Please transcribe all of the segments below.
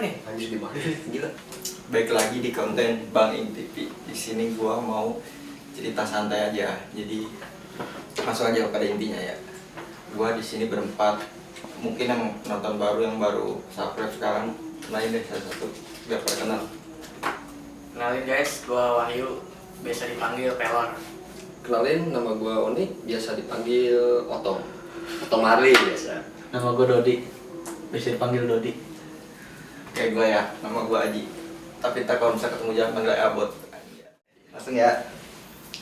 nih? Lanjut di mana? Gila. Baik lagi di konten Bang Ing TV. Di sini gua mau cerita santai aja. Jadi langsung aja pada intinya ya. Gua di sini berempat. Mungkin yang nonton baru yang baru subscribe sekarang, kenalin deh satu-satu biar pada kenal. Kenalin guys, gua Wahyu, biasa dipanggil Pelor. Kenalin, nama gue Oni, biasa dipanggil Otong. Otong Marley biasa. Nama gue Dodi, bisa dipanggil Dodi. Kayak gue ya, nama gue Aji. Tapi ntar kalau misalnya ketemu jangan panggil Abot. Langsung ya.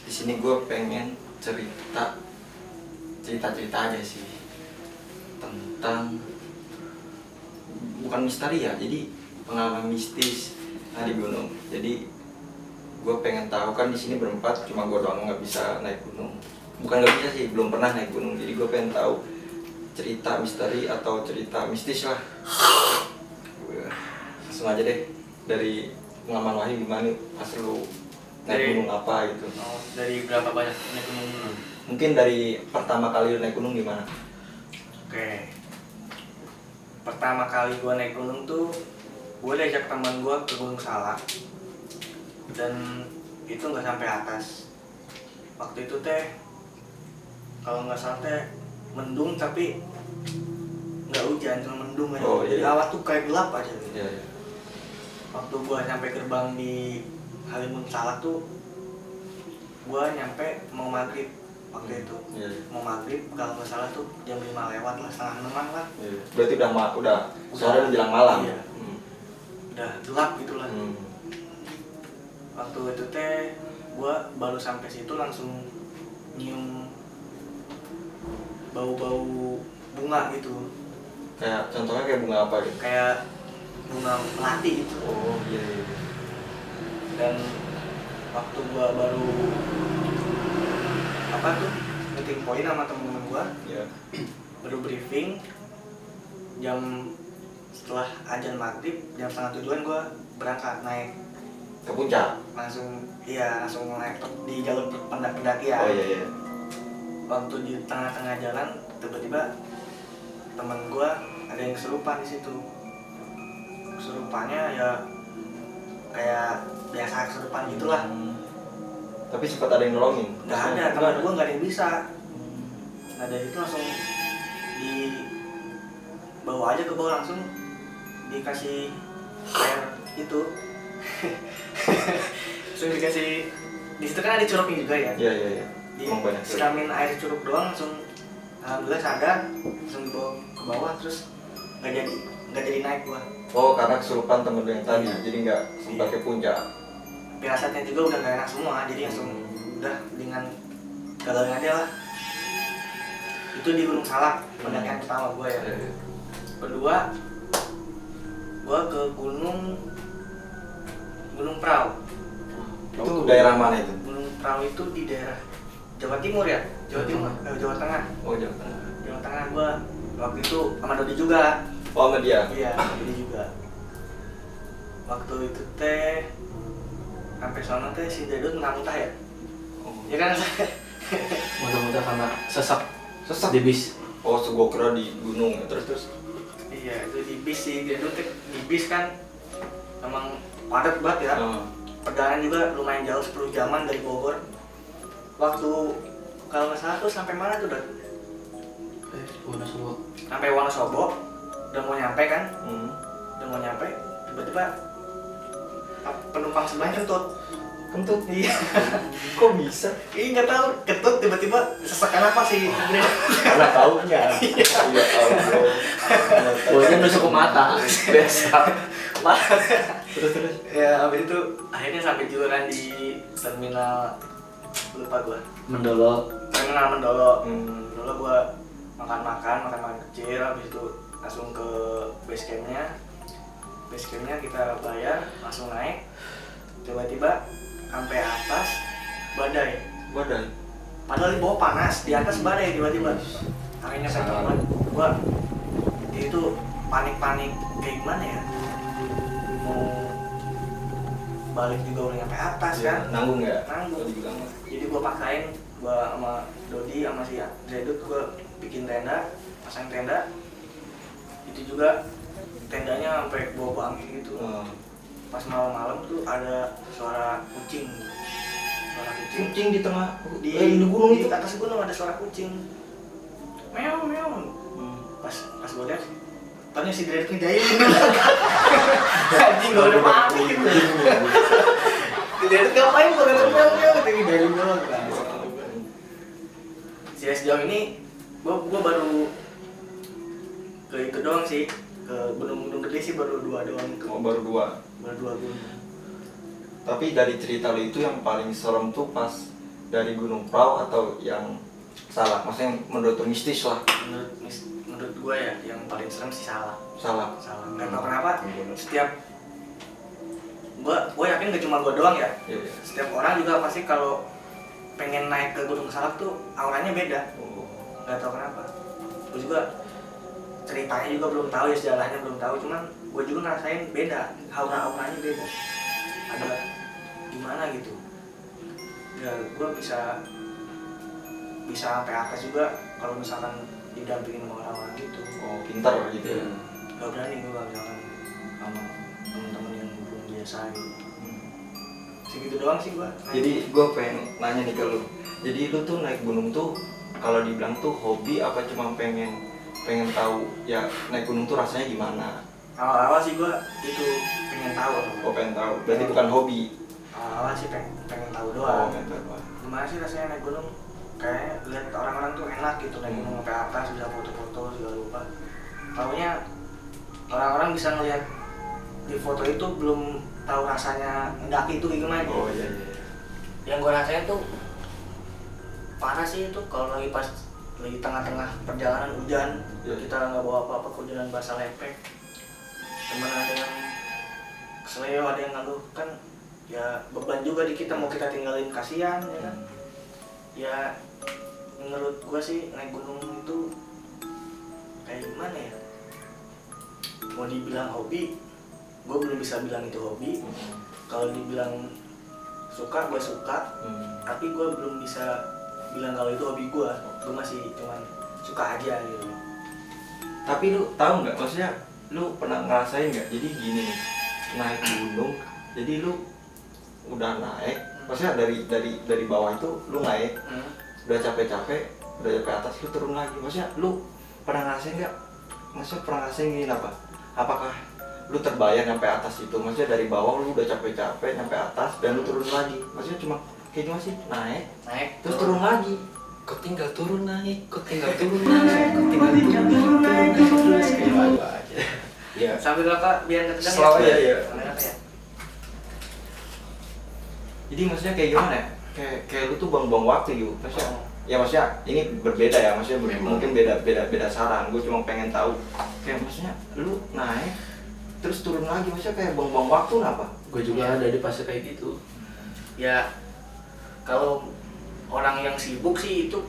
Di sini gue pengen cerita aja sih tentang bukan misteri ya, jadi pengalaman mistis di gunung. Jadi gue pengen tahu, kan di sini berempat, cuma gue doang nggak bisa naik gunung. Bukan nggak bisa sih, belum pernah naik gunung. Jadi gue pengen tahu cerita misteri atau cerita mistis lah. Langsung aja deh, dari pengalaman Wahyu gimana pas lu naik gunung apa gitu. Oh, dari berapa banyak naik gunung dulu? Mungkin dari pertama kali lu naik gunung gimana? Oke. Pertama kali gua naik gunung tuh, gua diajak teman gua ke Gunung Salak. Dan itu nggak sampai atas. Waktu itu teh, kalau nggak salah teh mendung tapi nggak hujan, cuma mendung aja. Oh, iya. Jadi awal tuh kayak gelap aja. Iya, iya. Waktu gua sampai gerbang di Halimun Salak tuh, gua nyampe mau maghrib waktu itu. Iya. Mau maghrib kalau nggak salah tuh jam 5 lewat lah, setengah 6-an lah. Iya. Berarti udah sore menjelang malam. Iya. Udah gelap gitu lah. Waktu itu teh gua baru sampai situ langsung nyium bau-bau bunga gitu. Kayak contohnya kayak bunga apa gitu? Kayak bunga melati gitu. Oh iya, iya. Dan waktu gua baru meeting point sama temen-temen gua, Iya. baru briefing jam setelah azan maghrib, jam 6:30 gua berangkat naik Ke puncak. langsung naik di jalur pendakian. Oh iya, iya. Waktu di tengah-tengah jalan tiba-tiba temen gua ada yang kesurupan di situ. Kesurupannya ya kayak biasa kesurupan gitulah. Tapi sempat ada yang nolongin? Nggak ada, teman gua nggak ada yang bisa. Nah dari itu langsung dibawa aja ke bawah, langsung dikasih air itu. Langsung dikasih, di situ kan ada curugnya juga ya. Iya, iya, iya. Emang banyak. Siramin air curug doang langsung alhamdulillah sadar, langsung dibawa ke bawah, terus nggak jadi naik gua. Oh, karena kesurupan temen lu yang tadi, jadi nggak sempat ke puncak. Firasatnya juga udah nggak enak semua, jadi langsung udah dengan gagalin aja lah. Itu di Gunung Salak, pendakian pertama gua ya. Kedua, gua ke Gunung Prau. Itu daerah mana itu? Gunung Prau itu di daerah Jawa Timur ya? Jawa Timur, Jawa Tengah. Oh, Jawa Tengah. Jawa Tengah gua waktu itu sama Dodi juga. Oh, sama dia? Iya, Dodi juga. Waktu itu teh sampai sana teh si Dedot muntah ya? Oh. Ya kan? Mudah-mudahan karena sesak Sesak? di bis. Oh, gua kira di gunung ya. Terus. Iya, itu di bis sih. Dedot teh di bis kan emang padat banget ya. Perjalanan juga lumayan jauh, 10 jaman dari Bogor. Waktu kalau nggak salah tuh sampai mana tuh, Dot? Wonosobo. Sampai Wonosobo, udah mau nyampe kan? Hmm. Udah mau nyampe, tiba-tiba penumpang sebelahnya kentut. Kentut? Iya. Kok bisa? Ih, nggak tahu, kentut tiba-tiba sesakan apa sih? Karena taunya. Iya, Allah. Baunya nusuk ke mata. Biasa. Terus. Ya, habis itu akhirnya sampai jualan di terminal, lupa gua. Terminal Mendolo. Mendolo gua makan kecil, habis itu langsung ke base campnya. Base campnya kita bayar, langsung naik. Tiba-tiba sampai atas badai. Padahal di bawah panas, di atas badai tiba-tiba. Akhirnya saya gua itu panik kayak gimana ya? Mau balik juga udah nyampe atas kan? Nanggung ya? Nanggung. Dibilang. Jadi gua paksain, gua sama Dodi sama si Zedut gua bikin tenda, pasang tenda di itu juga tendanya sampai bawa angin gitu. Pas malam-malam tuh ada suara kucing. Kucing di tengah Di gunung di itu. atas gunung ada suara kucing. Meow meow. Pas gue lihat, tanya si Derek ngejailin dulu. Anjing gak udah mati gitu. Si Derek ngapain gue gak meow meow, tapi ngejailin doang. Sejauh ini gue baru ke itu doang sih, ke gunung-gunung gede sih baru 2 doang. Baru 2. Baru 2 gunung. Tapi dari cerita lu itu yang paling serem tuh pas dari Gunung Prau atau yang salah? Maksudnya yang menurut lu mistis lah. Menurut gue ya yang paling serem sih salah. Salah. Nggak tahu kenapa setiap gue yakin gak cuma gue doang ya. Iya. Setiap orang juga pasti kalau pengen naik ke Gunung Salak tuh auranya beda. Nggak tahu kenapa. Gue juga ceritanya juga belum tahu ya, sejarahnya belum tahu, cuman gue juga ngerasain beda, auranya beda. Ada gimana gitu. Ya gue bisa sampai atas juga kalau misalkan didampingin sama orang-orang gitu. Pintar gitu ya. Gak berani gue kalau misalkan sama temen-temen yang belum biasa gitu. Segitu doang sih gue. Jadi gue pengen nanya nih ke lu. Jadi lu tuh naik gunung tuh kalau dibilang tuh hobi apa cuma pengen tahu ya naik gunung tuh rasanya gimana? Awal-awal sih gue itu pengen tahu. Pengen tahu. Berarti bukan hobi. Awal-awal sih pengen tahu doang. Pengen tahu. Gimana sih rasanya naik gunung? Kayaknya lihat orang-orang tuh enak gitu naik gunung sampai atas, bisa foto-foto segala lupa. Taunya orang-orang bisa ngelihat di foto itu belum tahu rasanya mendaki itu gimana. Iya. Yang gue rasain tuh parah sih itu kalau lagi tengah-tengah perjalanan hujan, kita nggak bawa apa-apa, kehujanan basah lepek. Teman ada yang keseleo, ada yang ngeluh, kan ya beban juga di kita, mau kita tinggalin kasihan ya kan. Ya menurut gue sih naik gunung itu kayak gimana ya, mau dibilang hobi gue belum bisa bilang itu hobi. Kalau dibilang suka, gue suka, tapi gue belum bisa bilang kalau itu hobi gue masih cuman suka aja gitu. Tapi lu tahu nggak, maksudnya lu pernah ngerasain nggak? Jadi gini nih, naik gunung, jadi lu udah naik, maksudnya dari bawah itu lu naik, udah capek-capek, udah sampai atas lu turun lagi. Maksudnya lu pernah ngerasain nggak? Maksudnya pernah ngerasain gini apa? Apakah lu terbayar sampai atas itu? Maksudnya dari bawah lu udah capek-capek sampai atas dan lu turun lagi. Maksudnya cuma kayak gimana sih? Naik terus turun lagi. Kok tinggal turun naik, kok tinggal turun naik, kok tinggal turun naik terus kayak lagu aja. Ya. Sambil kakak biar nggak tegang Selalu ya. ya. Jadi maksudnya kayak gimana ya? Kayak lu tuh buang-buang waktu gitu. Maksudnya ya maksudnya ini berbeda ya, maksudnya mungkin beda saran. Gue cuma pengen tahu kayak maksudnya lu naik terus turun lagi, maksudnya kayak buang-buang waktu apa? Gue juga ada di fase kayak gitu. Ya kalau orang yang sibuk sih itu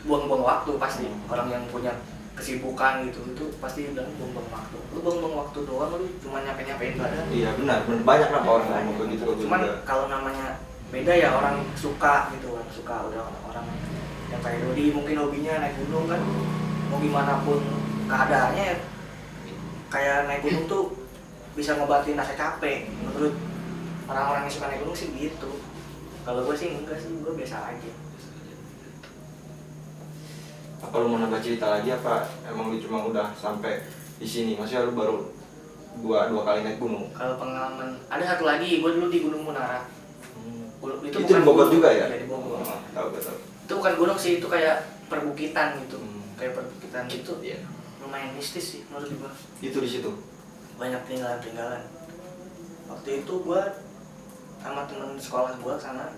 buang-buang waktu pasti. Orang yang punya kesibukan gitu itu pasti bilang buang-buang waktu. Lu buang-buang waktu doang, lu cuma nyampe-nyampein badan. Iya benar banyak lah orang ngomong begitu. Cuman kalau namanya beda ya, orang suka gitu kan, suka udah orang yang kayak Dodi mungkin hobinya naik gunung kan, mau gimana pun keadaannya ya, kayak naik gunung tuh bisa ngobatin rasa capek. Menurut orang-orang yang suka naik gunung sih gitu. Kalau gue sih enggak sih, gue biasa aja. Apa lu mau nambah cerita lagi apa emang lu cuma udah sampai di sini? Maksudnya lu baru dua kali naik gunung? Kalau pengalaman ada satu lagi, gue dulu di Gunung Munara. Itu di Bogor juga ya? Iya di Bogor. Tahu. Itu bukan gunung sih, itu kayak perbukitan gitu. Kayak perbukitan gitu. Iya. Lumayan mistis sih menurut gue. Itu di situ. Banyak peninggalan. Waktu itu gue sama temen sekolah gue sana,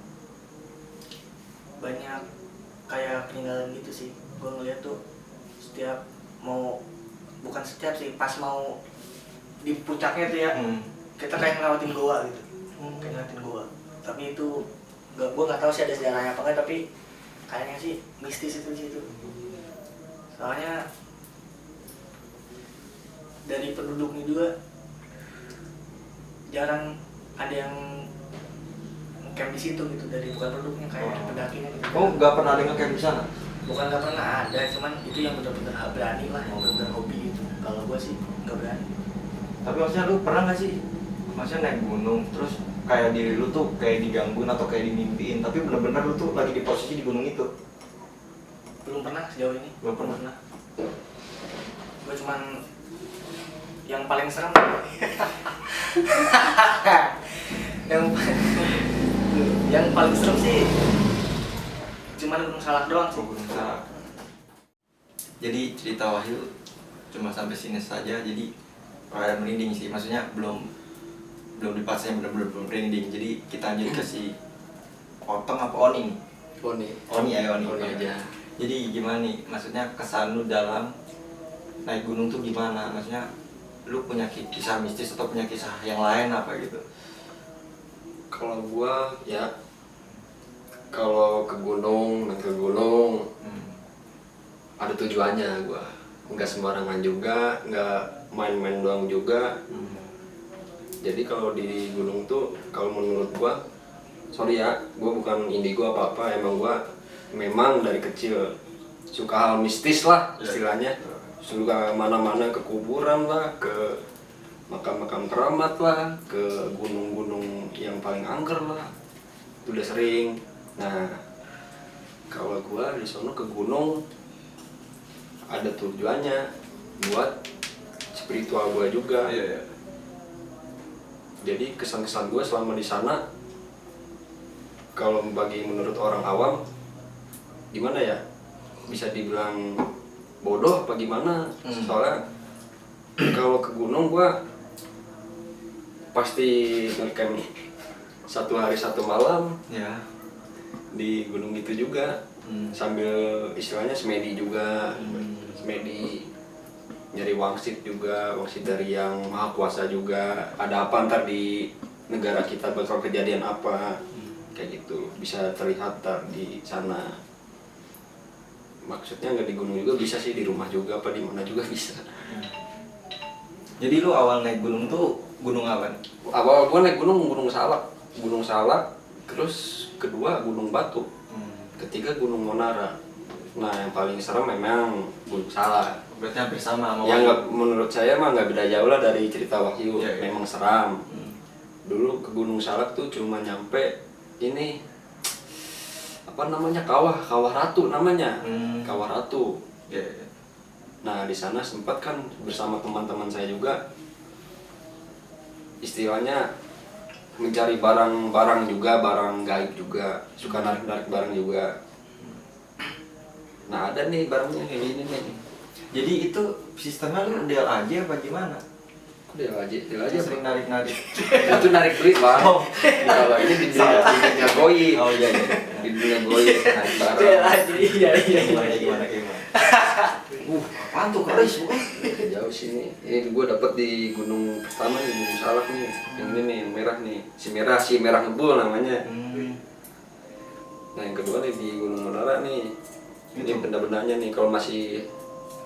banyak kayak peninggalan gitu sih. Gue ngeliat tuh setiap bukan setiap sih, pas mau di puncaknya tuh ya, kita kayak ngelewatin goa gitu. Kayak ngelewatin goa. Tapi itu gue nggak tahu sih ada sejarahnya apa enggak, tapi kayaknya sih mistis itu sih itu. Soalnya dari penduduknya juga jarang ada yang camp di situ gitu, dari bukan penduduknya kayak pendakinya gitu. Oh, nggak pernah ada ngecamp di sana? Bukan nggak pernah ada, cuman itu yang benar-benar berani lah, yang benar-benar hobi gitu. Kalau gue sih Tapi maksudnya lu pernah nggak sih, maksudnya naik gunung terus kayak diri lu tuh kayak digangguin atau kayak dimimpiin, tapi bener-bener lu tuh lagi di posisi di gunung itu? Belum pernah sejauh ini. Belum pernah. Gue cuman yang paling serem yang yang paling serem sih cuman Gunung Salak doang sih. Gunung Salak. Jadi cerita Wahyu cuma sampai sini saja, jadi rada merinding sih, maksudnya belum dipaksa yang benar-benar belum merinding. Jadi kita lanjut ke si Otong apa Oni nih? Oni aja. Jadi gimana nih, maksudnya kesan lu dalam naik gunung tuh gimana? Maksudnya lu punya kisah mistis atau punya kisah yang lain apa gitu? Kalau gua ya, kalau ke gunung, naik ke gunung ada tujuannya gua. Nggak sembarangan juga, nggak main-main doang juga. Jadi kalau di gunung tuh, kalau menurut gua, sorry ya, gua bukan indigo apa-apa, emang gua memang dari kecil suka hal mistis lah istilahnya. Suka mana-mana, ke kuburan lah, ke makam-makam keramat lah, ke gunung-gunung yang paling angker lah. Itu udah sering. Nah, kalau gua di sono ke gunung ada tujuannya buat spiritual gua juga. Jadi kesan-kesan gue selama di sana, kalau bagi menurut orang awam, gimana ya, bisa dibilang bodoh apa gimana? Soalnya kalau ke gunung gue pasti ngecamp 1 hari 1 malam Ya. di gunung itu juga, sambil istilahnya semedi juga, semedi. Nyari wangsit juga, wangsit dari yang maha kuasa juga. Ada apa ntar di negara kita bakal kejadian apa, kayak gitu bisa terlihat ntar di sana. Maksudnya nggak di gunung juga bisa sih, di rumah juga apa di mana juga bisa. Jadi lu awal naik gunung tuh gunung apa nih? Awal gua naik gunung Gunung Salak, terus kedua Gunung Batu, ketiga Gunung Monara. Nah yang paling serem memang Gunung Salak. Berarti hampir sama sama Yang Wahyu. menurut saya mah nggak beda jauh lah dari cerita Wahyu. Iya. Memang seram. Dulu ke Gunung Salak tuh cuma nyampe ini apa namanya, Kawah Ratu namanya. Kawah Ratu. Ya. Nah di sana sempat kan bersama teman-teman saya juga, istilahnya mencari barang-barang juga, barang gaib juga, suka narik-narik barang juga. Nah ada nih barangnya kayak gini nih. Jadi itu sistemnya lu deal aja apa gimana? Dia aja Sering narik-narik. itu narik duit bang. Kalau ini di dunia goib. Oh iya. Di dunia goib narik barang. Gimana? Apaan tuh keris bukan? Jauh sini. Ini gue dapet di gunung pertama nih, Gunung Salak nih. Yang ini nih, yang merah nih. Si merah ngebul namanya. Nah yang kedua nih di Gunung Monara nih. Ini benda-bendanya nih, kalau masih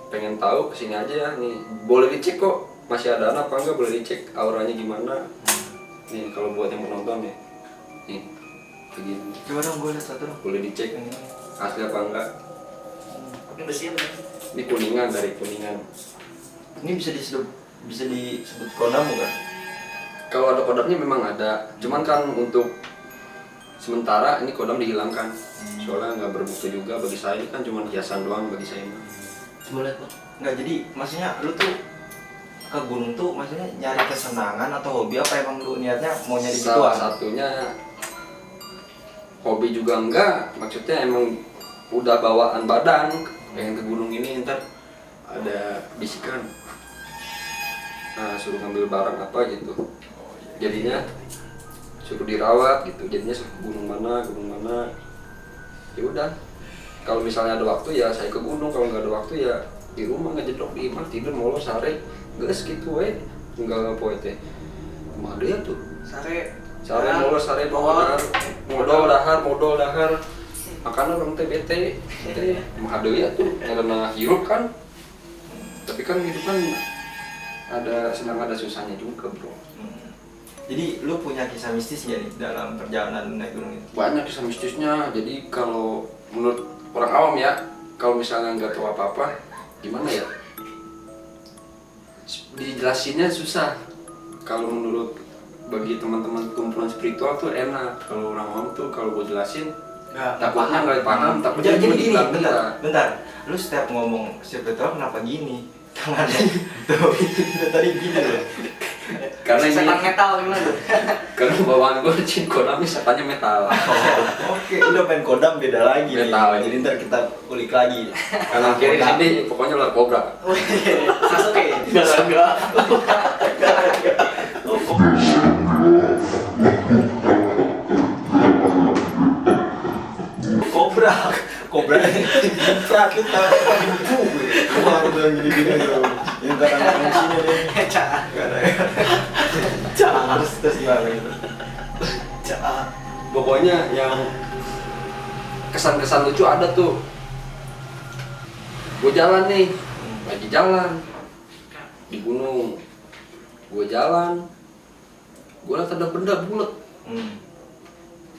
pengen tahu kesini aja ya nih. Boleh dicek kok, masih ada anak apa enggak, boleh dicek auranya gimana. Nih kalau buat yang menonton nih. Nih, begini. Coba dong gue lihat satu dong. Boleh dicek asli apa enggak. Ini besi apa? Ini Kuningan, dari Kuningan. Ini bisa disebut kodam bukan? Kalau ada kodamnya memang ada, cuman kan untuk sementara ini kodam dihilangkan. Soalnya nggak bermutu juga bagi saya, ini kan cuma hiasan doang bagi saya. Coba lihat Pak. Enggak, jadi maksudnya lu tuh ke gunung tuh maksudnya nyari kesenangan atau hobi apa emang lu niatnya mau nyari Salah gituan? satunya hobi juga enggak, maksudnya emang udah bawaan badan pengen ke gunung ini, ntar ada bisikan suruh ngambil barang apa gitu, jadinya suruh dirawat gitu, jadinya suruh gunung mana ya udah. Kalau misalnya ada waktu ya saya ke gunung, kalau nggak ada waktu ya di rumah ngejedok di imah tidur molo sare geus gitu we enggak poe teh mah dia tuh Sare molo sare modal dahar makanya orang teh bete mah ada ya tuh karena hirup kan, tapi kan hidup kan ada senang ada susahnya juga bro. Jadi lu punya kisah mistis nggak nih dalam perjalanan naik gunung itu? Banyak kisah mistisnya. Jadi kalau menurut orang awam ya, kalau misalnya nggak tahu apa-apa gimana ya, dijelasinnya susah. Kalau menurut bagi teman-teman kumpulan spiritual tuh enak. Kalau orang awam tuh kalau gue jelasin takutnya nggak paham, takutnya Jadi gue gini, dibilang bentar. Lu setiap ngomong spiritual kenapa gini? Tangannya tuh tadi gini loh. karena ini setan metal gimana tuh? karena bawaan gue Cin Konami setannya metal. Oke, udah main kodam beda lagi nih. Metal. Jadi ntar kita ulik lagi. Kanan kiri Kodam. sini pokoknya ular kobra. Sasuke. Enggak. Kobra berat lu tahu keluar udah gini-gini tuh yang kadang-kadang sini deh terus gimana gitu. Pokoknya yang kesan-kesan lucu ada tuh. Gue jalan nih, lagi jalan di gunung. Gue jalan, gue liat ada benda bulat,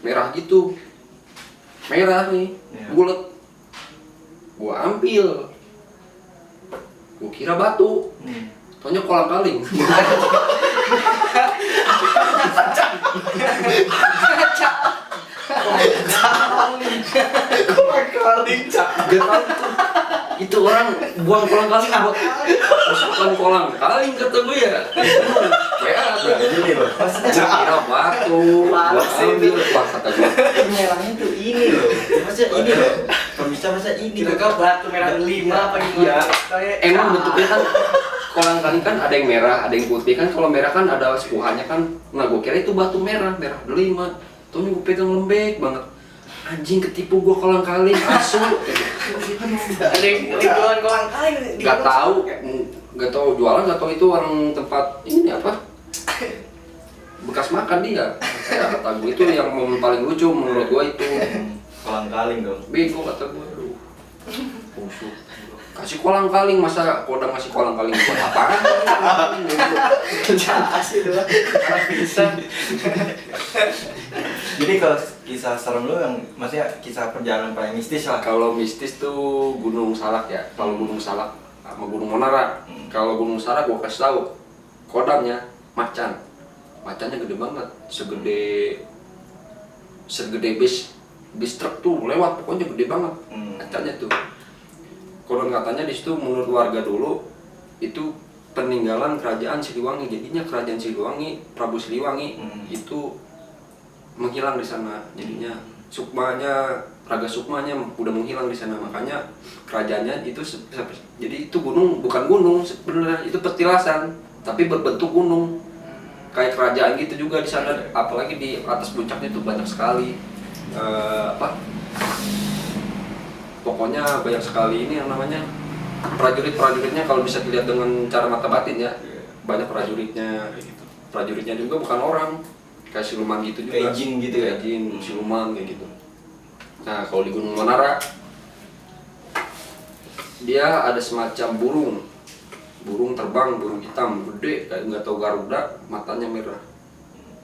merah gitu, merah nih, Iya. bulat. Gue ambil, gue kira batu, taunya kolang kaling. Gak tau tuh. Itu orang buang kolang kaling buat masukkan kolang kaling kata gue ya. Ya, Gini loh, maksudnya kira batu, gua ambil, wah kata gue. merahnya tuh ini loh, maksudnya ini loh, kalau bisa masa ini Kira loh. batu merah 5 apa gimana? Iya, emang bentuknya kan kolang kaling kan ada yang merah, ada yang putih kan. Kalau merah kan ada sepuhannya kan. Nah gue kira itu batu merah, merah delima. Taunya gue pegang lembek banget. Anjing ketipu gue kolang kaling, asu. Ada yang jualan kolang kaling. Gak tahu jualan, gak tahu itu orang tempat ini apa? Bekas makan dia. Ya, kata gue itu yang momen paling lucu menurut gue itu. Kolang kaling dong. Bego kata gue, aduh. Busuk. Kasih kolang kaling, masa kodam ngasih kolang kaling buat apaan? Kasih doang. Bisa. Jadi kalau kisah serem lu yang maksudnya kisah perjalanan paling mistis lah. Kalau mistis tuh Gunung Salak ya. Kalau Gunung Salak sama Gunung Monara. Kalau Gunung Salak gua kasih tahu kodamnya macan. Macannya gede banget, segede bis truk tuh lewat, pokoknya gede banget. Macannya tuh. Konon katanya di situ menurut warga dulu itu peninggalan kerajaan Siliwangi. Jadinya kerajaan Siliwangi, Prabu Siliwangi itu menghilang di sana. Jadinya sukmanya, raga sukmanya udah menghilang di sana. Makanya kerajaannya itu jadi itu gunung bukan gunung sebenarnya, itu petilasan tapi berbentuk gunung. Kayak kerajaan gitu juga di sana, apalagi di atas puncaknya itu banyak sekali pokoknya banyak sekali ini yang namanya prajuritnya. Kalau bisa dilihat dengan cara mata batin ya, banyak prajuritnya juga bukan orang, kayak siluman gitu juga, Kayak jin gitu ya? kayak jin, siluman kayak gitu. Nah kalau di Gunung Monara dia ada semacam burung terbang, burung hitam gede kayak nggak tahu Garuda, matanya merah.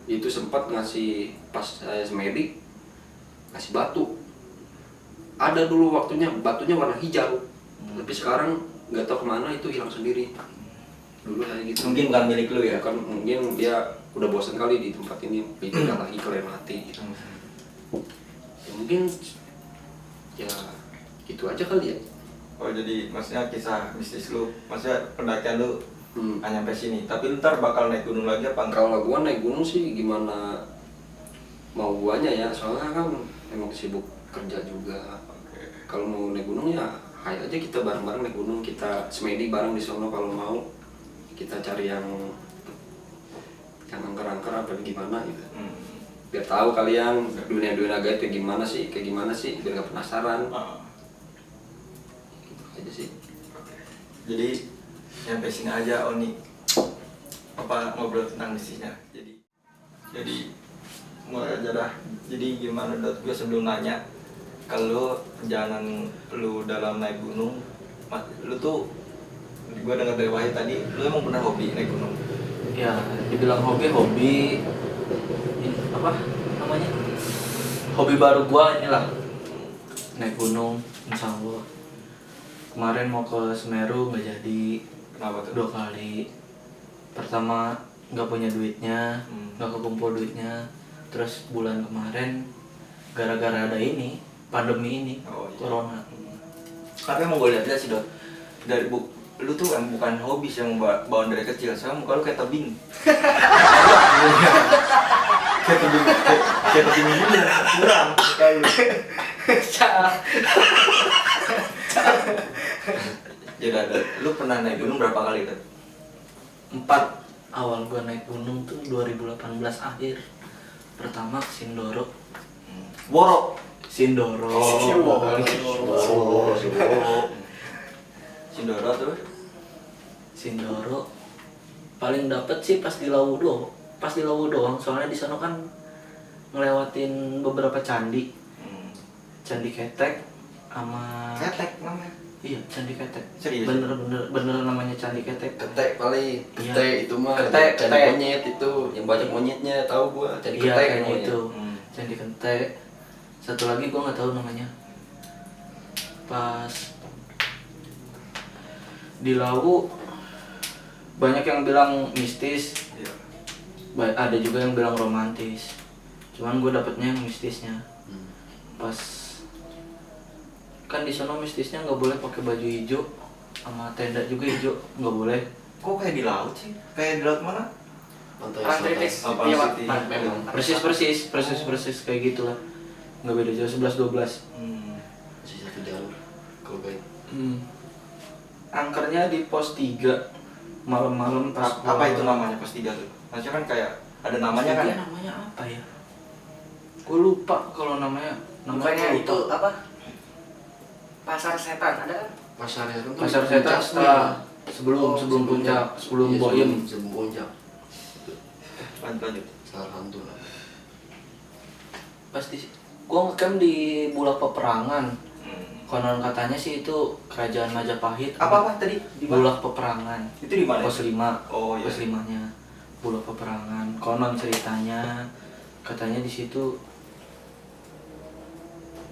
Itu sempat ngasih pas saya semedi ngasih batu. Ada dulu waktunya batunya warna hijau, tapi sekarang nggak tahu kemana, itu hilang sendiri. Dulu kayak gitu. Mungkin bukan milik lu ya? Kan mungkin dia udah bosan kali di tempat ini, pindah lagi ke mati gitu. Ya, mungkin ya gitu aja kali ya. Oh jadi maksudnya kisah mistis lu, maksudnya pendakian lu hanya sampai sini, tapi lu ntar bakal naik gunung lagi apa enggak? Kalau gua naik gunung sih gimana mau guanya ya, soalnya kan emang sibuk kerja juga. Kalau mau naik gunung ya ayo aja kita bareng-bareng naik gunung, kita semedi bareng di sono. Kalau mau kita cari yang angker-angker apa gimana gitu. Biar tahu kalian dunia gaib kayak gimana sih, biar gak penasaran. Gitu aja sih. Jadi sampai sini aja Oni, apa ngobrol tentang mistisnya. Jadi mulai aja dah. Jadi gimana Dot, gue sebelum nanya kalau perjalanan lu dalam naik gunung, lu tuh gue dengar dari Wahyu tadi, lu emang pernah hobi naik gunung? Ya, dibilang hobi ini apa namanya? Hobi baru gua inilah naik gunung, insya Allah. Kemarin mau ke Semeru nggak jadi, Kenapa tuh? 2 kali. Pertama nggak punya duitnya, nggak kekumpul duitnya. Terus bulan kemarin gara-gara ada ini pandemi ini, Oh, iya. corona. Tapi emang gue lihat sih Dot, dari lu tuh yang bukan hobi sih yang bawaan dari kecil. Soalnya muka lu kayak tebing. Kayak tebing gitu. Kurang kayak lu. Jadi ada, lu pernah naik gunung berapa kali tuh? 4. Awal gua naik gunung tuh 2018 akhir. Pertama ke Sindoro. Borok. Sindoro. Sindoro tuh. Sindoro. Paling dapet sih pas di Lawudo. Pas di Lawudo doang, soalnya di sana kan ngelewatin beberapa candi. Candi Ketek sama Ketek namanya. iya, Candi Ketek. Serius? Bener namanya Candi Ketek. Ketek paling, Iya. ketek itu mah Ketek, candi ketek. monyet itu, yang banyak monyetnya tahu gua, candi Iya, ketek kayaknya namanya. itu. Candi Ketek. Satu lagi gua nggak tahu namanya. Pas di Lawu banyak yang bilang mistis, Iya. ada juga yang bilang romantis. Cuman gue dapetnya yang mistisnya. Pas kan di sana mistisnya nggak boleh pakai baju hijau, sama tenda juga hijau, nggak boleh. Kok kayak di laut sih? Kayak di laut mana? Pantai Parangtritis. Selatan. Apa Iya, Pak. City? Memang. Persis kayak gitulah. Nggak beda jauh, 11-12. Masih satu jalur kalau kayak Angkernya di pos 3 malam-malam pas Apa itu namanya pos 3 tuh? Maksudnya kan kayak ada namanya kan? Dia namanya apa ya? Gue lupa kalau namanya. Bukannya lupa. itu apa? Pasar setan ada kan? pasar setan tuh Pasar setan puncak. setelah sebelum Oh, puncak, sebelum iya, Boyem. sebelum puncak. Lanjut. Pasar hantu lah. Pasti gue ngecamp di Bulak Peperangan. Konon katanya sih itu kerajaan Majapahit. Apa tadi? Di mana? Bulak Peperangan. Itu di mana? Pos 5. Oh iya. Pos 5-nya. Bulak Peperangan. Konon ceritanya katanya di situ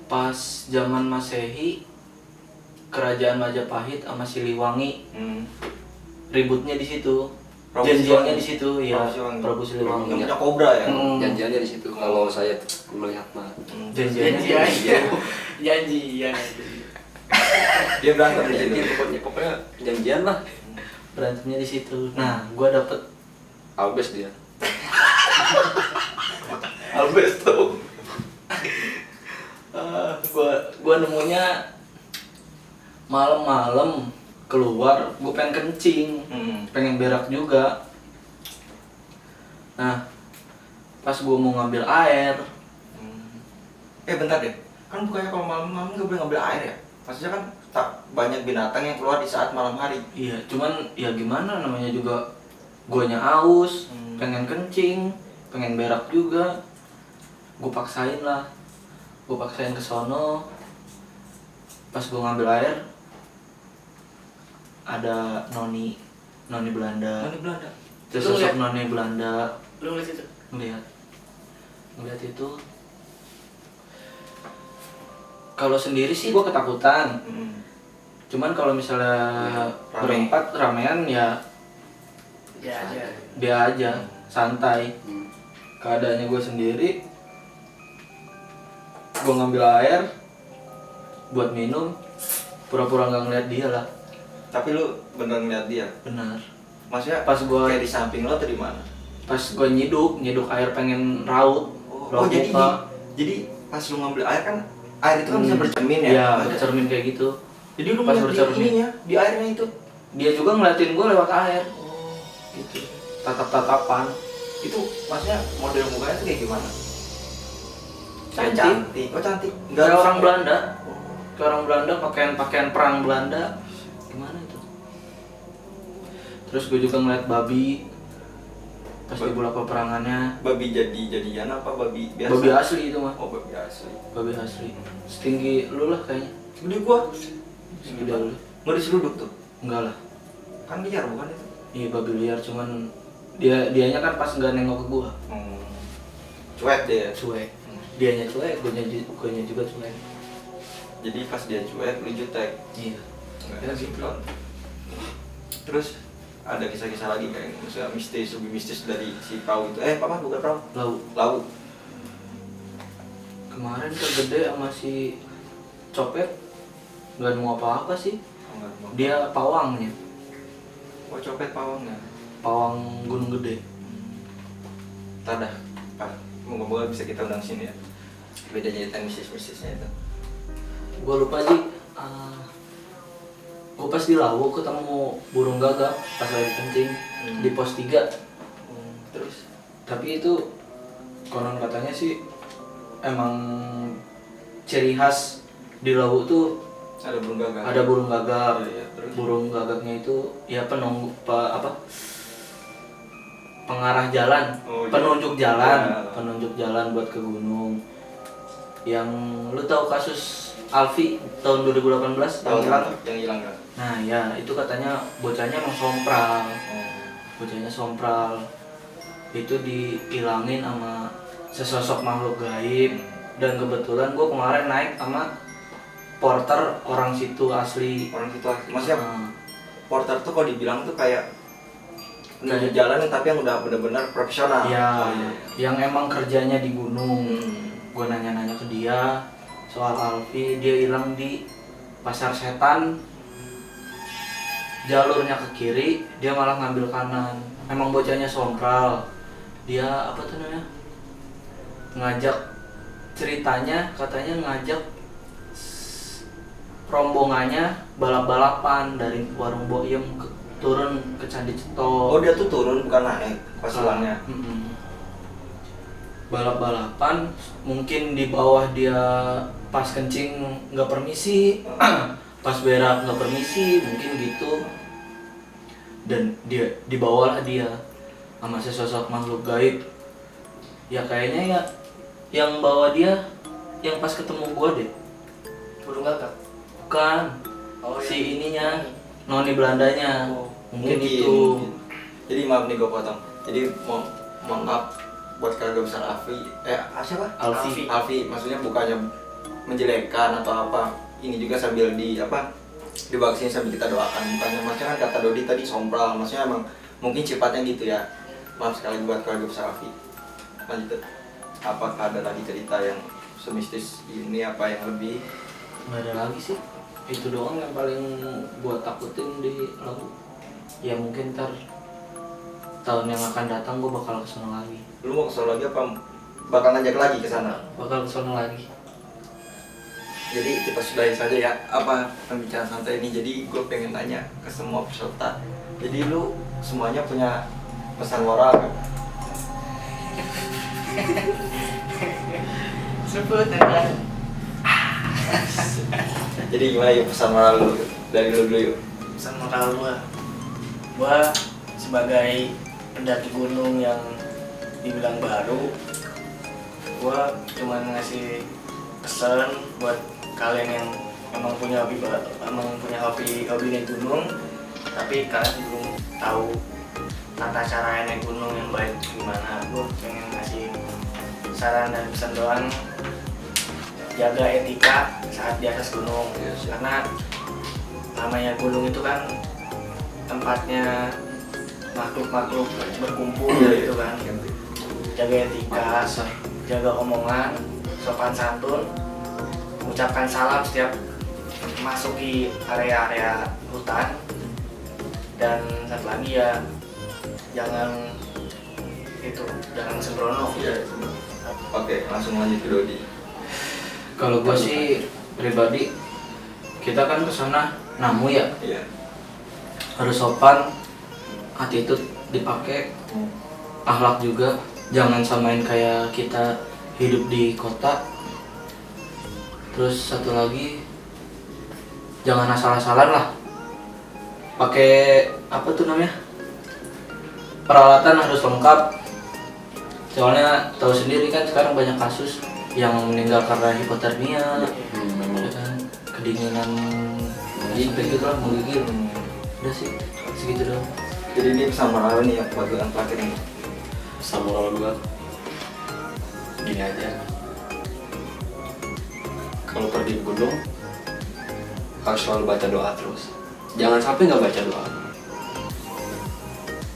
pas zaman Masehi kerajaan Majapahit sama Siliwangi ributnya di situ. Prabu Janjiannya Siliwangi. di situ ya. Prabu Yang Siliwangi. punya kobra ya? Janjiannya di situ kalau saya melihat mah. Janjiannya Janjian. Dia berantem di situ. Pokoknya janjian lah. berantemnya di situ. Nah, gua dapet Albes dia. Albes tuh. gua nemunya malam-malam keluar, gua pengen kencing, pengen berak juga. Nah, pas gua mau ngambil air, Bentar deh. Kan bukannya kalau malam-malam nggak boleh ngambil air ya? Maksudnya kan tak banyak binatang yang keluar di saat malam hari. iya, cuman ya gimana namanya juga guanya aus, pengen kencing, pengen berak juga. Gua paksain lah. Gua paksain ke sono. Pas gua ngambil air ada noni Belanda. Mana Belanda? Terus Lu sosok liat? noni Belanda Lu ngeliat itu? ngeliat itu. Kalau sendiri sih gua ketakutan. Cuman kalau misalnya Rame. berempat ramean ya Ya aja. dia aja, santai. Keadaannya gue sendiri, gue ngambil air buat minum, pura-pura nggak ngeliat dia lah. Tapi lu bener ngeliat dia? Benar. Maksudnya Pas gua- kayak di samping lo atau di mana? Pas gue nyiduk air pengen raut. Oh jadi pas lu ngambil air kan air itu kan bisa bercermin ya? Iya, bercermin kayak gitu. Jadi lu Pas ngeliat di bercermin. ininya, di airnya itu? Dia juga ngeliatin gue lewat air. Gitu. Tatap-tatapan. Itu maksudnya model mukanya tuh kayak gimana? Cantik. Cantik. Oh cantik. Kayak orang rusak. Belanda. Kayak orang Belanda pakaian perang Belanda. Gimana itu? Terus gue juga ngeliat babi pas di bola peperangannya. Babi jadian apa babi biasa? Babi asli itu mah. Oh babi asli. Babi asli. Setinggi lu lah kayaknya. Segede gua. Segede lu. Mau diseruduk tuh? Enggak lah. Kan liar bukan itu? Iya babi liar cuman dianya kan pas nggak nengok ke gua. Cuek deh. Cuek. Dianya cuek, guanya juga cuek. Jadi pas dia cuek, lu jutek. Iya. Nggak sinkron. Terus ada kisah-kisah lagi kayak misalnya mistis, lebih mistis dari si perahu itu. Apa bukan perahu? Laut. Kemarin tergede sama si copet nggak nemu apa-apa sih. Dia pawangnya, Oh, copet pawangnya. pawang gunung gede. Ntar dah, moga-moga bisa kita undang sini ya. Beda cerita mistis-mistisnya itu. Gue lupa sih. Gue pas di Lawu ketemu burung gagak pas lagi kencing di pos 3. Terus? Tapi itu konon katanya sih emang ciri khas di Lawu tuh Ada burung gagak. ada burung gagak. Iya, terus? Burung gagaknya itu ya pengarah jalan, Oh, iya. penunjuk jalan, Ya. penunjuk jalan buat ke gunung. Yang lu tahu kasus Alfi tahun 2018 yang hilang? Yang hilang kan? Nah ya itu katanya bocahnya emang sompral, bocahnya sompral. Itu dihilangin sama sesosok makhluk gaib. Dan kebetulan gue kemarin naik sama porter orang situ asli. Orang situ maksudnya Nah, porter tuh kalau dibilang tuh kayak penunjuk jalan tapi yang udah benar-benar profesional. ya, Oh, iya. yang emang kerjanya di gunung. Hmm. Gue nanya-nanya ke dia soal Alfi, dia hilang di Pasar Setan. Jalurnya ke kiri, dia malah ngambil kanan. Emang bocahnya sompral. Dia apa tuh namanya? Ngajak, ceritanya katanya ngajak rombongannya balap-balapan dari warung Boyem turun ke Candi Ceto. Oh, dia tuh turun bukan naik pas hilangnya. Balap-balapan, mungkin di bawah dia pas kencing nggak permisi, pas berak nggak permisi, mungkin gitu. Dan dia dibawalah dia sama sesosok makhluk gaib. Ya kayaknya ya yang bawa dia yang pas ketemu gua deh. Burung gagak. Bukan. Oh, Si ininya, noni Belandanya. Oh, Mungkin itu. Mungkin. Jadi maaf nih gue potong. Jadi mohon maaf buat keluarga besar Alfi. Siapa? Alfi. Alfi, maksudnya bukannya menjelekkan atau apa. Ini juga sambil divaksin sambil kita doakan. Bukannya maksudnya kan kata Dodi tadi sompral. Maksudnya emang mungkin sifatnya gitu ya. Maaf sekali buat keluarga besar Alfi. Lanjut. Apakah ada lagi cerita yang semistis ini apa yang lebih? Nggak ada lagi sih, itu doang yang paling gua takutin di Lawu. Ya mungkin ntar tahun yang akan datang gua bakal kesana lagi. Lu mau kesana lagi apa bakal ngajak lagi ke sana? Bakal kesana lagi. Jadi kita sudahi saja ya apa pembicaraan santai ini. Jadi gue pengen tanya ke semua peserta. Jadi lu semuanya punya pesan moral kan? Sebut kan. Jadi gimana ya pesan moral lu dari lu dulu yuk? Pesan moral gua sebagai pendaki gunung yang dibilang baru, gua cuma ngasih pesan buat kalian yang emang punya hobi naik gunung, tapi kalian belum tahu tata cara naik gunung yang baik gimana. Gua pengen ngasih saran dan pesan doang, jaga etika saat di atas gunung. Yes. Karena namanya gunung itu kan tempatnya makhluk-makhluk berkumpul gitu kan. Jaga etika, jaga omongan, sopan santun, ucapkan salam setiap masuki area-area hutan. Dan satu lagi ya, jangan sembrono. Iya. Oke, langsung lanjut ke Dodi. Kalau gua sih pribadi, kita kan kesana namu ya, Iya. harus sopan, attitude dipakai, akhlak juga. Jangan samain kayak kita hidup di kota. Terus satu lagi, jangan asal-asalan lah. Pakai apa tuh namanya? Peralatan harus lengkap. Soalnya tahu sendiri kan sekarang banyak kasus yang meninggal karena hipotermia, ya kan, kedinginan, sampai gitu lah, menggigil. Udah sih, segitu doang. Jadi ini pesan moral nih yang buat yang terakhir ini. Pesan moral gua gini aja, kalau pergi ke gunung harus selalu baca doa terus, jangan sampai nggak baca doa.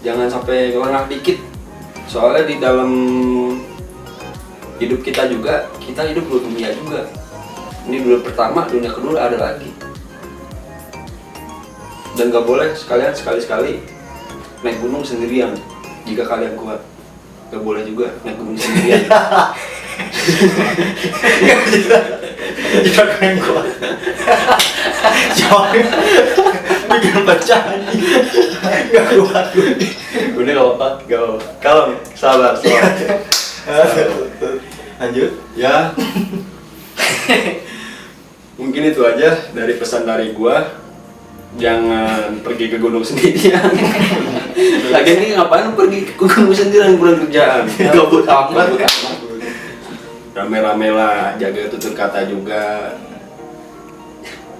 jangan sampai lengah dikit. Soalnya di dalam hidup kita juga, kita hidup dua dunia juga. Ini dunia pertama, dunia kedua ada lagi. Dan gak boleh sekali-sekali naik gunung sendirian jika kalian kuat. Gak boleh juga naik gunung sendirian. Jika kalian kuat. Jangan bikin bacaan. Gak kuat. Udah gak apa-apa, gak apa-apa. Kalem, sabar. Lanjut. Ya, mungkin itu aja dari pesan dari gua. Jangan pergi ke gunung sendirian. Lagian ini ngapain lu pergi ke gunung sendirian, kurang kerjaan. Gabut amat. Rame-rame lah, jaga tutur kata juga.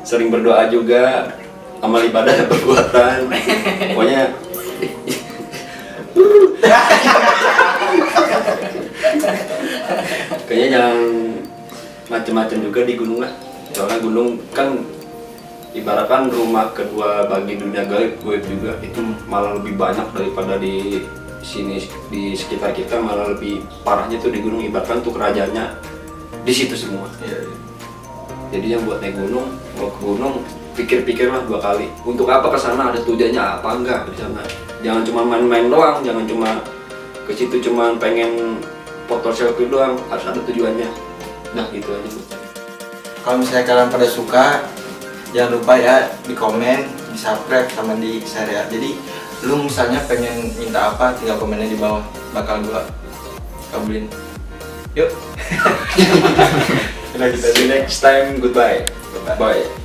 Sering berdoa juga. Amal ibadah dan perbuatan. Pokoknya kayaknya jangan macem-macem juga di gunung lah. Soalnya gunung kan ibaratkan rumah kedua bagi dunia gaib juga. Itu malah lebih banyak daripada di sini, di sekitar kita. Malah lebih parahnya tuh di gunung, ibaratkan tuh kerajaannya di situ semua. Jadi yang buat naik gunung, mau ke gunung, pikir-pikirlah 2 kali. Untuk apa ke sana, ada tujuannya apa enggak di sana. Jangan cuma main-main doang, jangan cuma ke situ cuma pengen foto selfie doang, harus ada tujuannya. Nah, gitu aja. Kalau misalnya kalian pada suka, jangan lupa ya di komen, di subscribe, sama di share ya. Jadi lu misalnya pengen minta apa, tinggal komennya di bawah, bakal gua kabulin. Yuk. See you next time, goodbye. Bye.